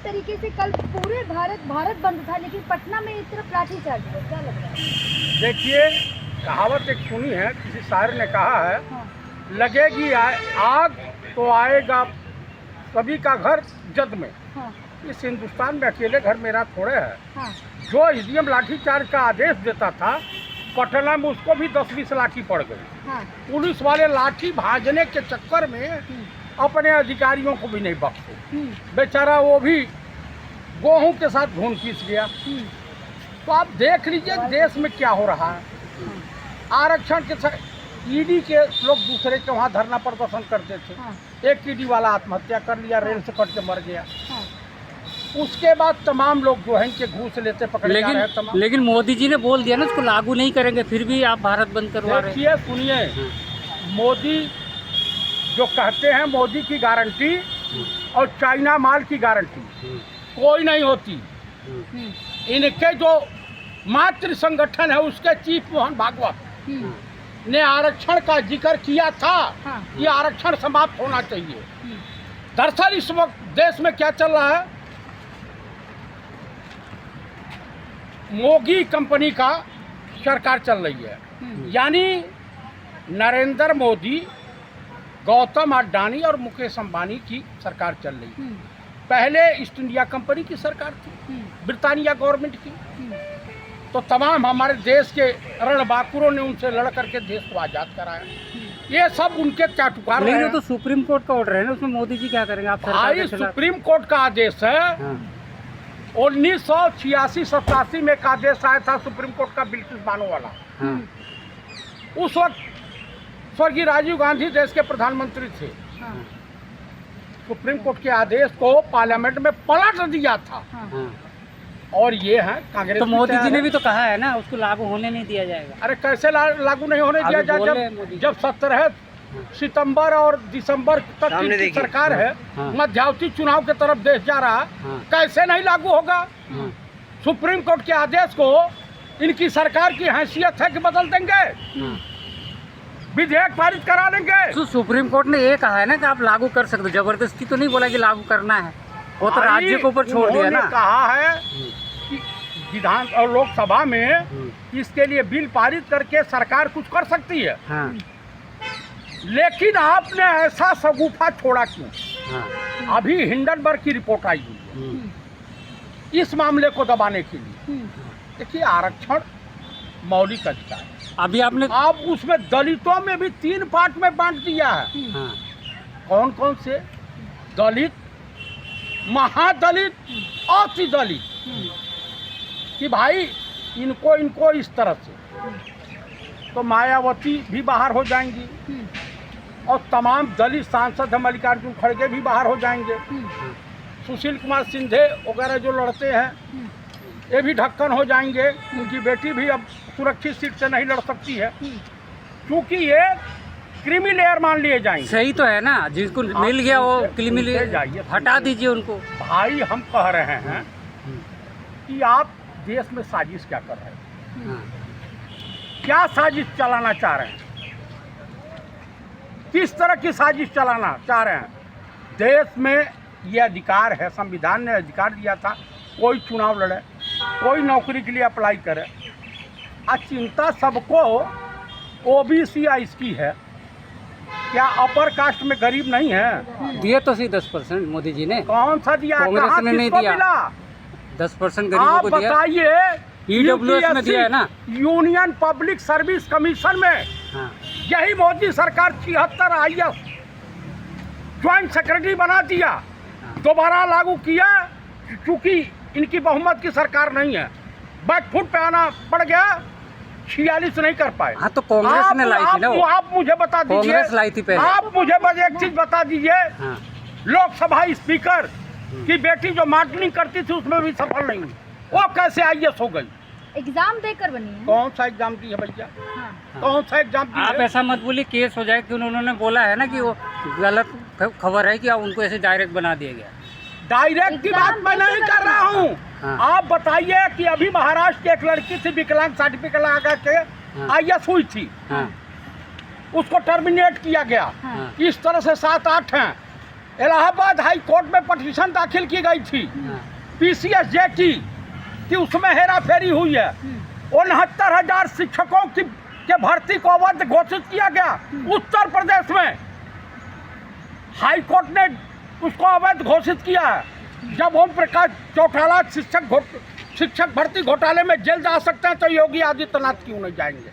जिस तरीके से कल पूरे भारत बंद था, लेकिन पटना में इस तरफ लाठीचार्ज हुआ, क्या लग रहा है? देखिए, कहावत एक सुनी है, किसी शायर ने कहा है, हाँ, लगेगी आग तो आएगा सभी का घर जद में। हाँ, इस हिंदुस्तान में अकेले घर मेरा थोड़े है। हाँ, जो एसडीएम लाठीचार्ज का आदेश देता था, पटना में उसको भी 10-20 लाठी पड़ गई। हाँ, पुलिस वाले लाठी भाजने के चक्कर में अपने अधिकारियों को भी नहीं बख्शे। बेचारा वो भी गेहूं के साथ घून पीस गया। तो आप देख लीजिए देश में क्या हो रहा है। आरक्षण के ईडी के लोग दूसरे के वहाँ धरना प्रदर्शन करते थे। हाँ, एक ईडी वाला आत्महत्या कर लिया, रेल से कट के मर गया। हाँ। उसके बाद तमाम लोग जो है इनके घूस लेते पकड़े जा रहे हैं तमाम। लेकिन मोदी जी ने बोल दिया ना उसको लागू नहीं करेंगे, फिर भी आप भारत बंद करवा रहे हैं। देखिए, सुनिए, मोदी जो कहते हैं मोदी की गारंटी और चाइना माल की गारंटी कोई नहीं होती। इनके जो मातृ संगठन है उसके चीफ मोहन भागवत ने आरक्षण का जिक्र किया था। हाँ। ये आरक्षण समाप्त होना चाहिए। दरअसल इस वक्त देश में क्या चल रहा है, मोदी कंपनी का सरकार चल रही है। यानी नरेंद्र मोदी, गौतम अडानी और मुकेश अंबानी की सरकार चल रही है। पहले ईस्ट इंडिया कंपनी की सरकार थी, ब्रिटानिया गवर्नमेंट की। तो तमाम हमारे देश के रणबांकुरों ने उनसे लड़ करके देश को आज़ाद कराया। ये सब उनके चाटुकार लेकिन हैं। वो तो सुप्रीम कोर्ट का ऑर्डर है ना, उसमें मोदी जी क्या करेंगे? आप सरकार भाई, के खिलाफ। सुप्रीम कोर्ट का आदेश है। हाँ, 1986-87 में एक आदेश आया था सुप्रीम कोर्ट का, बिल्किस बानो वाला। हाँ, उस वक्त स्वर्गीय राजीव गांधी देश के प्रधानमंत्री थे। हाँ, सुप्रीम कोर्ट के आदेश को पार्लियामेंट में पलट दिया था। हाँ। और ये है कांग्रेस तो की मोदी जी तैयारी ने है। भी तो कहा है ना उसको लागू होने नहीं दिया जाएगा। अरे कैसे लागू नहीं होने दिया अभी जाए? बोल रहे हैं मोदी। जब 17 सितंबर और दिसंबर तक की सरकार है, हाँ। मध्यावधि चुनाव की तरफ देश जा रहा, हाँ। कैसे नहीं लागू होगा? हाँ, सुप्रीम कोर्ट के आदेश को इनकी सरकार की हैसियत है कि बदल देंगे, हाँ। विधेयक पारित करा देंगे। तो सुप्रीम कोर्ट ने ये कहा है ना कि आप लागू कर सकते हो, जबरदस्ती तो नहीं बोला कि लागू करना है, वो तो राज्य के ऊपर छोड़ दिया उन्होंने ना। कहा है कि विधान और लोकसभा में इसके लिए बिल पारित करके सरकार कुछ कर सकती है। हाँ, लेकिन आपने ऐसा शगुफा छोड़ा क्यों? हाँ, अभी हिंडनबर्ग की रिपोर्ट आई हुई है इस मामले को दबाने के लिए। देखिए, आरक्षण मौलिक अधिकार है। अभी आपने आप उसमें दलितों में भी 3 पार्ट में बांट दिया है। हाँ, कौन कौन से? दलित, महादलित, अति दलित। कि भाई इनको इस तरह से तो मायावती भी बाहर हो जाएंगी और तमाम दलित सांसद हैं, मल्लिकार्जुन खड़गे भी बाहर हो जाएंगे। सुशील कुमार सिंधे वगैरह जो लड़ते हैं ये भी ढक्कन हो जाएंगे। उनकी बेटी भी अब सुरक्षित सीट से नहीं लड़ सकती है क्योंकि ये क्रीमी लेयर मान लिए जाएंगे। सही तो है ना, जिसको मिल गया वो क्रीमी सुनते जाइए, हटा दीजिए उनको। भाई, हम कह रहे हैं कि आप देश में साजिश क्या कर रहे हैं? हाँ, क्या साजिश चलाना चाह रहे हैं? किस तरह की साजिश चलाना चाह रहे हैं? देश में ये अधिकार है, संविधान ने अधिकार दिया था, कोई चुनाव लड़े, कोई नौकरी के लिए अप्लाई करे। आज चिंता सबको ओबीसी की है, क्या अपर कास्ट में गरीब नहीं है? दिए तो सही 10% मोदी जी ने, कौन सा दिया? कांग्रेस कहाँ ने नहीं किसको दिया। मिला? 10% गरीबों आप को दिया। बताइए। EWS में दिया है ना? यूनियन पब्लिक सर्विस कमीशन में हाँ, यही मोदी सरकार 76 IAS ज्वाइंट सेक्रेटरी बना दिया, दोबारा लागू किया क्योंकि इनकी बहुमत की सरकार नहीं है। बैकफुट पे आना पड़ गया, 46 नहीं कर पाए। हाँ, तो कांग्रेस ने लाई थी ना वो। आप मुझे बता दीजिए, कांग्रेस लाई थी पहले। आप मुझे बस एक चीज बता दीजिए, हाँ, लोकसभा स्पीकर की बेटी जो मॉडलिंग करती थी उसमें भी सफल नहीं हुई, वो कैसे IAS हो गई? एग्जाम देकर बनी है। कौन सा एग्जाम दी है भैया? हाँ, कौन सा एग्जाम दी आप है? ऐसा मत बोलिए केस हो जाए, क्यों उन्होंने बोला है ना कि वो गलत खबर है कि आप उनको ऐसे डायरेक्ट बना दिया गया। डायरेक्ट की बात मैं नहीं कर रहा हूँ। हाँ। आप बताइए कि अभी महाराष्ट्र की एक लड़की थी, विकलांग सर्टिफिकेट लगा के IAS हुई थी, हाँ, उसको टर्मिनेट किया गया। हाँ, इस तरह से 7-8 हैं इलाहाबाद हाई कोर्ट में पटिशन दाखिल की गई थी हाँ, PCSJ की कि उसमें हेरा फेरी हुई है। 69,000 शिक्षकों की के भर्ती को अवैध घोषित किया गया उत्तर प्रदेश में। हाई कोर्ट ने उसको अवैध घोषित किया है। जब ओम प्रकाश चौटाला शिक्षक भर्ती घोटाले में जेल जा सकते हैं तो योगी आदित्यनाथ क्यों नहीं जाएंगे?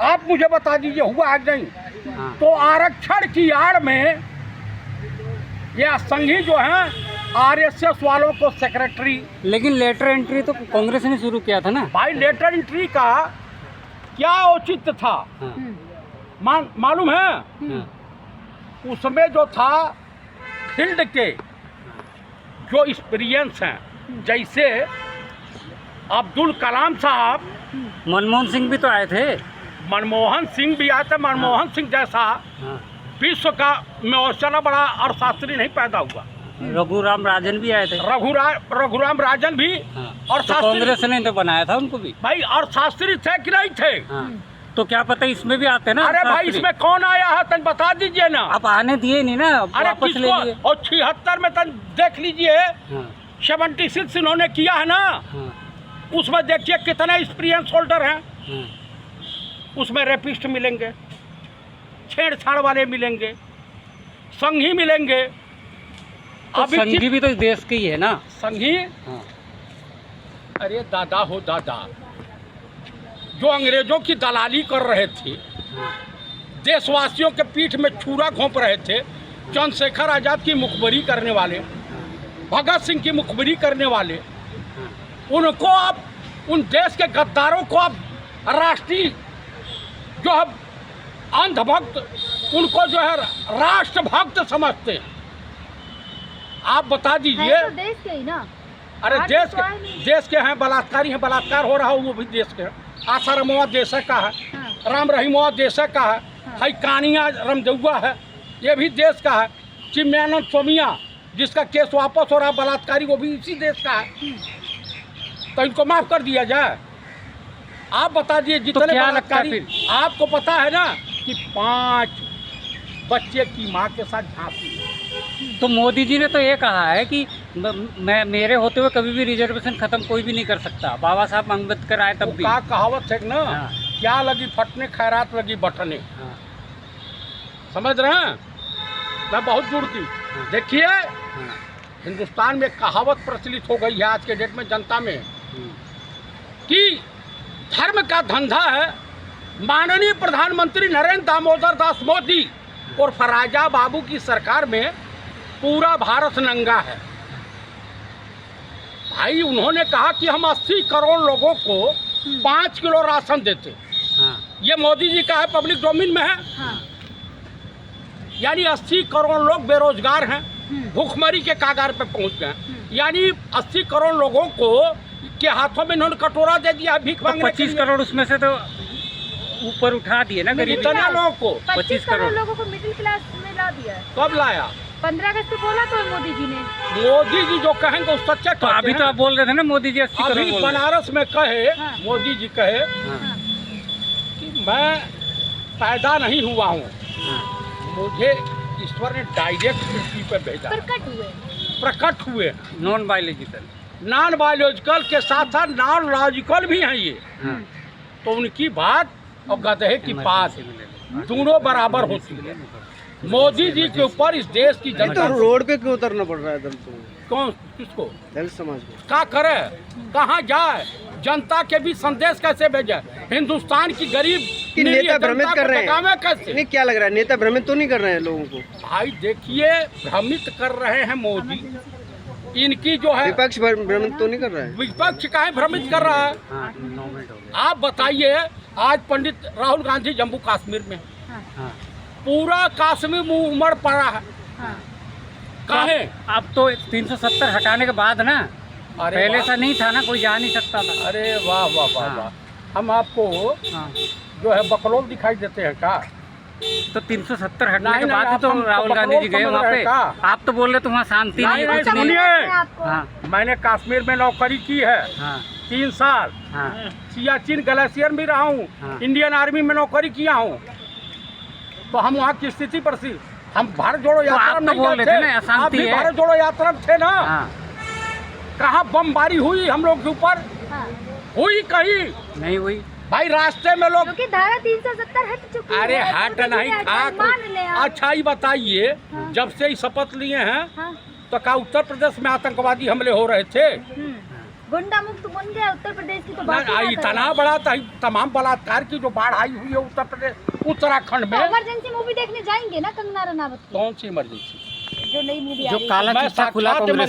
आप मुझे बता दीजिए, हुआ है नहीं? हाँ। तो आरक्षण की आड़ में ये संघी जो है RSS वालों को सेक्रेटरी, लेकिन लेटर एंट्री तो कांग्रेस ने शुरू किया था ना। भाई लेटर एंट्री का क्या औचित्य था हाँ, मालूम है? हाँ, उसमें जो था फील्ड के जो एक्सपीरियंस हैं, जैसे अब्दुल कलाम साहब, मनमोहन सिंह भी तो आए थे। मनमोहन सिंह भी आते। मनमोहन सिंह जैसा हाँ, विश्व का में औसला बड़ा अर्थशास्त्री नहीं पैदा हुआ। रघुराम राजन भी आए थे। रघुराम राजन भी हाँ, और तो कांग्रेस ने तो बनाया था उनको भी। भाई अर्थशास्त्री थे कि नहीं थे? हाँ, तो क्या पता इसमें भी आते ना। अरे भाई शास्त्री। इसमें कौन आया है तन बता दीजिए ना। आप आने दिए नहीं ना, अरे वापस ले लिए। किसको? और 76 में तन देख लीजिए, हाँ, 76 इन्होंने किया है ना, हाँ, उसमें देखिए कितने एक्सपीरियंस होल्डर हैं। हाँ, उसमें रेपिस्ट मिलेंगे, छेड़छाड़ वाले मिलेंगे, संघी मिलेंगे। तो संघी भी तो इस देश की ही है ना। संघी, हाँ, अरे दादा हो दादा, जो अंग्रेजों की दलाली कर रहे थे, हाँ, देशवासियों के पीठ में छुरा घोंप रहे थे, चंद्रशेखर आजाद की मुखबरी करने वाले, भगत सिंह की मुखबरी करने वाले, हाँ, उनको आप, उन देश के गद्दारों को आप राष्ट्रीय जो है अंधभक्त, उनको जो है राष्ट्रभक्त समझते हैं। आप बता दीजिए। है तो देश के ही ना। अरे बाहर देश तो आए नहीं। के, देश के हैं, बलात्कारी हैं, बलात्कार हो रहा हो वो भी देश के हैं। आसारामवा देश का है, हाँ, राम रहीमवा देश का है, हाँ। हाई कानिया रमदुआ है, ये भी देश का है। चिन्मयानंद सोमिया जिसका केस वापस हो रहा है बलात्कारी, वो भी इसी देश का है। तो इनको माफ कर दिया जाए। आप बता दिए जितने क्या लगता है बलात्कारी, आपको पता है ना कि 5 बच्चे की माँ के साथ झांसी। तो मोदी जी ने तो ये कहा है कि मैं मेरे होते हुए कभी भी रिजर्वेशन खत्म कोई भी नहीं कर सकता। बाबा साहब अम्बेडकर आए तब भी। का कहावत है ना, हाँ। क्या लगी फटने खैरात लगी बटने। हाँ, समझ रहे हैं? मैं बहुत जुड़ती। हाँ। देखिए, हाँ, हिंदुस्तान में कहावत प्रचलित हो गई है आज के डेट में जनता में हम्म, कि धर्म का धंधा है। माननीय प्रधानमंत्री नरेंद्र दामोदर दास मोदी और फराजा बाबू की सरकार में पूरा भारत नंगा है। भाई उन्होंने कहा कि हम 80 करोड़ लोगों को 5 किलो राशन देते। हाँ, ये मोदी जी का है, पब्लिक डोमेन में है। हाँ, यानी 80 करोड़ लोग बेरोजगार हैं, हम्म, भूखमरी के कागार पे पहुंच गए। यानी 80 करोड़ लोगों को के हाथों में इन्होंने कटोरा दे दिया भीख तो मांगने के 25 लिए। करोड़ उसमें से तो ऊपर उठा दिए ना गरीबी। कितने लोगों को? 25 करोड़ लोगों को मिडिल क्लास में ला दिया है। कब लाया? 15 अगस्त को बोला तो मोदी जी ने। मोदी जी जो कहेंगे उस सच्चा तो अभी तो आप बोल रहे थे ना मोदी जी 80 करोड़ अभी बोल रहे हैं। बनारस में कहे, हाँ। मोदी जी कहे हाँ, हाँ, कि मैं पैदा नहीं हुआ हूँ, हाँ, मुझे ईश्वर ने डायरेक्ट पृथ्वी पर भेजा, प्रकट हुए। प्रकट हुए। Non biological. नॉन बायोलॉजिकल के साथ साथ नॉन लॉजिकल भी हैं ये। हाँ, तो उनकी बात और गधे की बात दोनों बराबर होती है। मोदी जी के ऊपर इस देश की जनता तो रोड पे क्यों उतरना पड़ रहा है दलित को, कौन किसको दलित समाज को? क्या करे, कहाँ जाए, जनता के भी संदेश कैसे भेजे? हिंदुस्तान की गरीब कि निरीह नेता भ्रमित जनता कर को रहे टकावे हैं। कैसे? नहीं, क्या लग रहा है नेता भ्रमित तो नहीं कर रहे हैं लोगों को? भाई देखिए, भ्रमित कर रहे हैं मोदी। इनकी जो है विपक्ष भ्रमित तो नहीं कर रहा है? विपक्ष काहे भ्रमित कर रहा है? हाँ, 9 मिनट हो गए। आप बताइए, आज पंडित राहुल गांधी जम्मू कश्मीर में, हाँ, हाँ, पूरा कश्मीर मुंह उमड़ पड़ा है। हाँ, काहे? अब तो 370 हटाने के बाद ना, अरे पहले वाह। ऐसा नहीं था ना, कोई जा नहीं सकता था। अरे वाह वाह वाह हाँ। वाह। हम आपको हाँ, जो है बकलोल दिखाई देते हैं का? तो 370 हटने नहीं, के नहीं, बाद ही आप तो हम राहुल गांधी जी गए समझ वहाँ रहे पे। हैं का? आप तो बोल रहे तो वहाँ शांति नहीं, नहीं है, नहीं, कुछ नहीं सुनिए। है। आपको हाँ, मैंने कश्मीर में नौकरी की है हाँ, 3 साल। हाँ, सियाचिन ग्लेशियर भी रहा हूँ, हाँ। इंडियन आर्मी में नौकरी किया हूँ। तो हम वहाँ की स्थिति पर हम भारत जोड़ो यात्रा आप में तो नहीं बोल गए रहे थे थे। ना, अशांति आप भी है। भारत जोड़ो यात्रा में थे ना। हाँ कहाँ बमबारी हुई हम लोग के ऊपर? हाँ, हुई कहीं? नहीं हुई। भाई रास्ते में लोग, क्योंकि धारा 370 हट चुकी अरे है। हट तो नहीं किसी ने था। मान ले आप। अच्छा ही बताइए, हाँ। जब से ही शपथ लिए हैं हाँ, तो क्या उत्तर प्रदेश में आतंकवादी हमले हो रहे थे? गुंडा मुक्त बन गया उत्तर प्रदेश की तो बात ही ना करें। इतना बड़ा तमाम बलात्कार की जो बाढ़ आई हुई है उत्तर प्रदेश उत्तराखंड में। इमरजेंसी मूवी देखने जाएंगे ना कंगना रनावत की, कौन सी इमरजेंसी? जो नई मूवी आ जो रही है। काला मैं चिट्ठा खुला साक्षात कांग्रेस